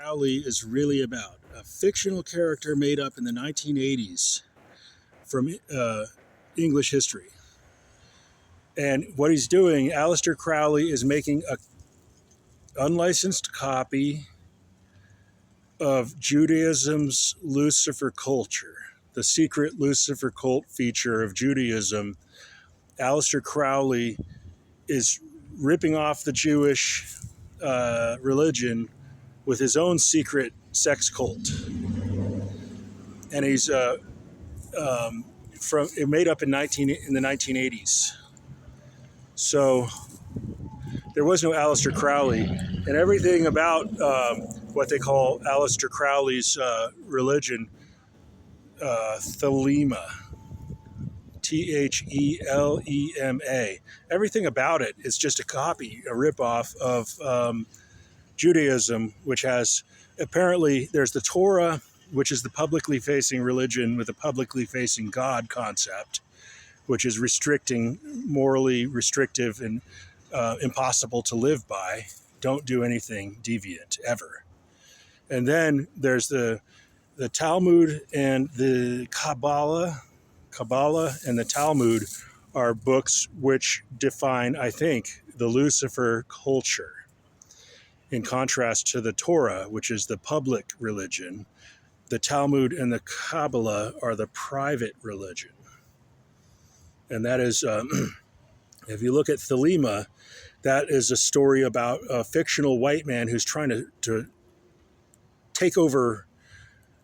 Crowley is really about a fictional character made up in the 1980s from English history. And what he's doing, Alister Crowley is making an unlicensed copy of Judaism's Lucifer culture, the secret Lucifer cult feature of Judaism. Alister Crowley is ripping off the Jewish religion with his own secret sex cult. And he's made up in the 1980s. So there was no Alister Crowley, and everything about what they call Alister Crowley's religion, Thelema, Thelema. Everything about it is just a copy, a ripoff of Judaism, which has apparently there's the Torah, which is the publicly facing religion with a publicly facing God concept, which is restricting, morally restrictive and impossible to live by. Don't do anything deviant ever. And then there's the Talmud and the Kabbalah. Kabbalah and the Talmud are books which define, I think, the Lucifer culture, in contrast to the Torah, which is the public religion. The Talmud and the Kabbalah are the private religion. And that is, if you look at Thelema, that is a story about a fictional white man who's trying to take over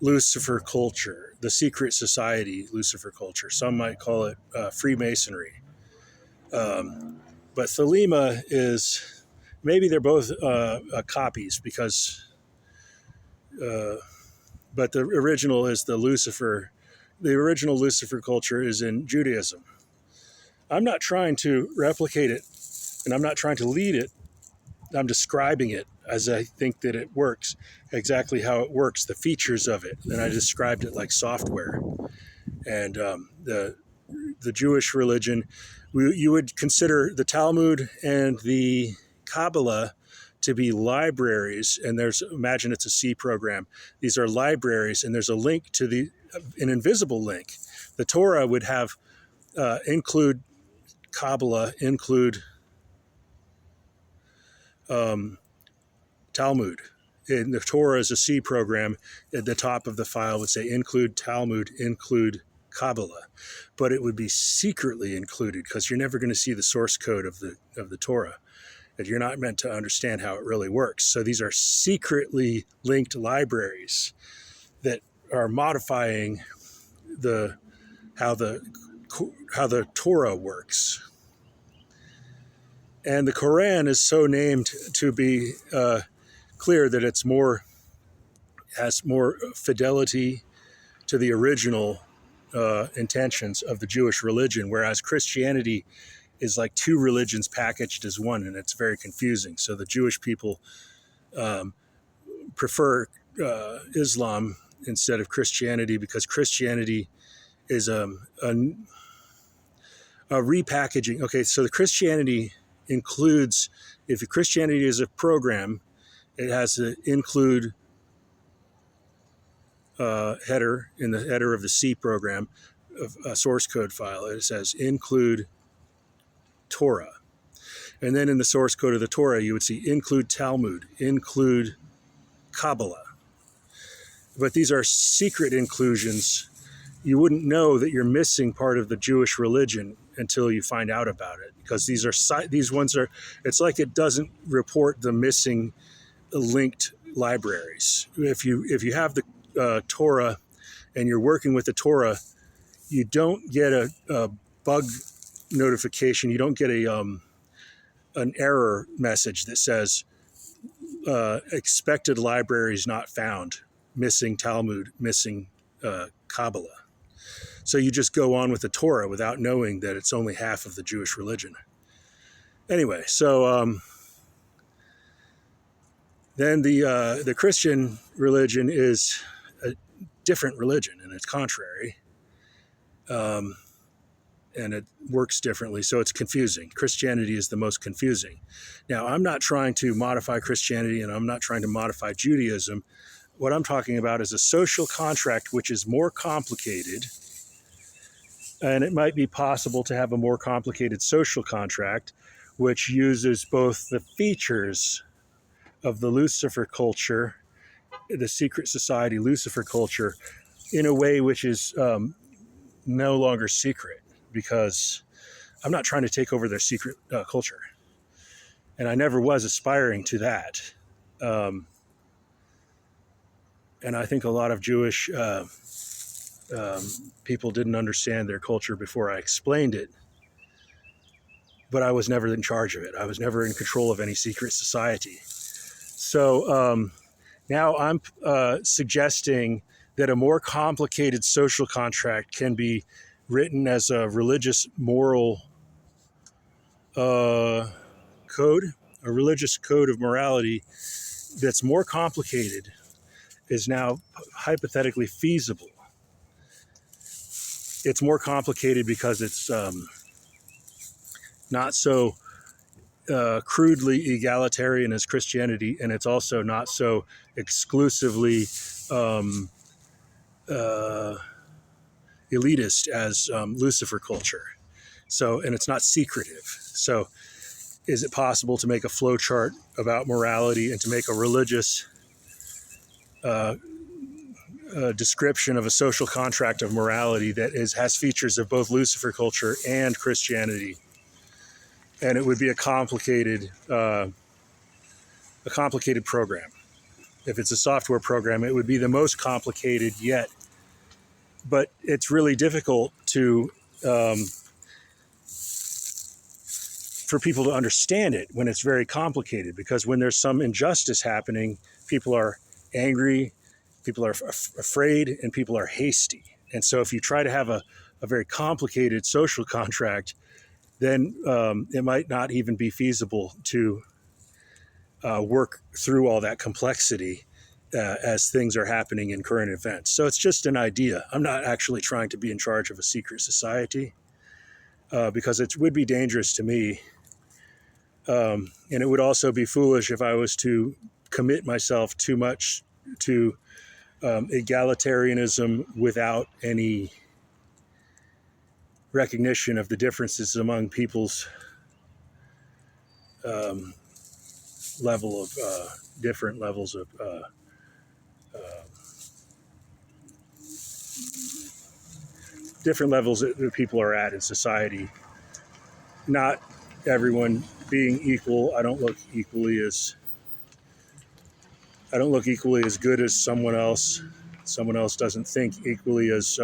Lucifer culture, the secret society Lucifer culture. Some might call it Freemasonry. But Thelema is, maybe they're both copies because, but the original is the Lucifer. The original Lucifer culture is in Judaism. I'm not trying to replicate it, and I'm not trying to lead it. I'm describing it as I think that it works, exactly how it works, the features of it. And I described it like software. And the Jewish religion, you would consider the Talmud and the Kabbalah to be libraries. And imagine it's a C program. These are libraries, and there's a link to an invisible link. The Torah would have include Kabbalah, include Talmud. And the Torah is a C program. At the top of the file would say include Talmud, include Kabbalah. But it would be secretly included because you're never going to see the source code of the Torah. And you're not meant to understand how it really works. So these are secretly linked libraries that are modifying how the Torah works. And the Quran is so named to be clear that it's has more fidelity to the original intentions of the Jewish religion, whereas Christianity is like two religions packaged as one, and it's very confusing. So the Jewish people prefer Islam instead of Christianity because Christianity is a repackaging. Okay, so the Christianity includes, if Christianity is a program, it has to include header in the header of the C program, of a source code file. It says include Torah. And then in the source code of the Torah, you would see include Talmud, include Kabbalah. But these are secret inclusions. You wouldn't know that you're missing part of the Jewish religion until you find out about it, because these ones are, it's like it doesn't report the missing linked libraries. If you have the Torah and you're working with the Torah, you don't get a bug notification. You don't get an error message that says expected libraries not found, missing Talmud, missing Kabbalah. So you just go on with the Torah without knowing that it's only half of the Jewish religion. Anyway, so then the Christian religion is a different religion, and it's contrary. and it works differently. So it's confusing. Christianity is the most confusing. Now, I'm not trying to modify Christianity, and I'm not trying to modify Judaism. What I'm talking about is a social contract which is more complicated, and it might be possible to have a more complicated social contract which uses both the features of the Lucifer culture, the secret society Lucifer culture, in a way which is no longer secret, because I'm not trying to take over their secret culture. And I never was aspiring to that. And I think a lot of Jewish people didn't understand their culture before I explained it. But I was never in charge of it. I was never in control of any secret society. So now I'm suggesting that a more complicated social contract can be written as a religious moral code, a religious code of morality that's more complicated is now hypothetically feasible. It's more complicated because it's not so crudely egalitarian as Christianity, and it's also not so exclusively elitist as Lucifer culture. So, and it's not secretive. So, is it possible to make a flow chart about morality and to make a religious description of a social contract of morality that has features of both Lucifer culture and Christianity? And it would be a complicated program. If it's a software program, it would be the most complicated yet. But it's really difficult to for people to understand it when it's very complicated, because when there's some injustice happening, people are angry, people are afraid, and people are hasty. And so if you try to have a very complicated social contract, then it might not even be feasible to work through all that complexity as things are happening in current events. So it's just an idea. I'm not actually trying to be in charge of a secret society because it would be dangerous to me. And it would also be foolish if I was to commit myself too much to egalitarianism without any recognition of the differences among people's level of different levels of different levels that people are at in society. Not everyone being equal. I don't look equally as good as someone else. Someone else doesn't think equally as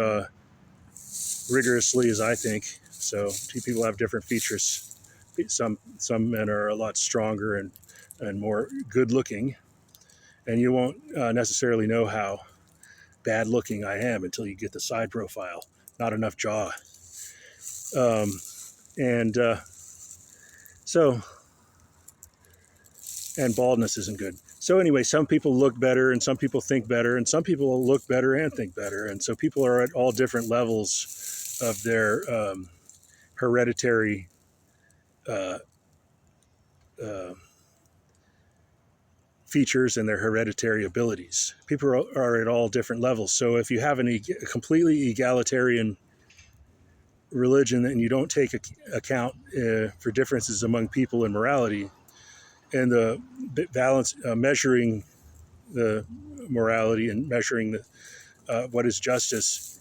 rigorously as I think. So two people have different features. Some men are a lot stronger and more good looking, and you won't necessarily know how bad looking I am until you get the side profile. Not enough jaw. And baldness isn't good. So anyway, some people look better and some people think better and some people look better and think better. And so people are at all different levels of their hereditary features and their hereditary abilities. People are at all different levels. So if you have a completely egalitarian religion and you don't take account for differences among people in morality and the balance, measuring the morality and measuring what is justice,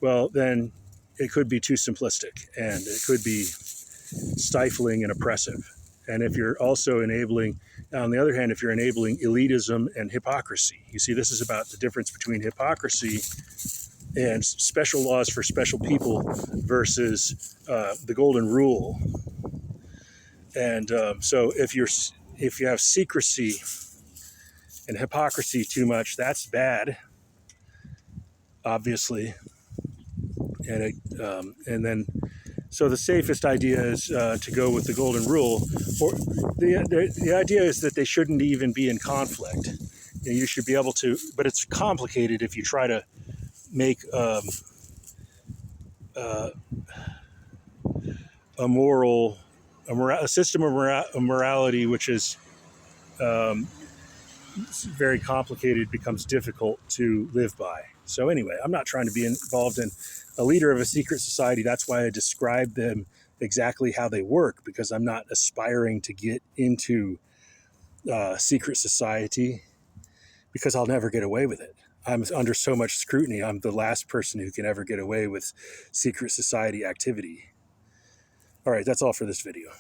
well, then it could be too simplistic and it could be stifling and oppressive. And if you're also enabling, on the other hand, if you're enabling elitism and hypocrisy, you see, this is about the difference between hypocrisy and special laws for special people versus the golden rule. And so if you have secrecy and hypocrisy too much, that's bad, obviously. And then, so the safest idea is to go with the golden rule. Or the idea is that they shouldn't even be in conflict. You should be able to, but it's complicated if you try to make a system of morality which is very complicated, becomes difficult to live by. So anyway, I'm not trying to be involved in a leader of a secret society. That's why I describe them exactly how they work, because I'm not aspiring to get into secret society, because I'll never get away with it. I'm under so much scrutiny. I'm the last person who can ever get away with secret society activity. All right, that's all for this video.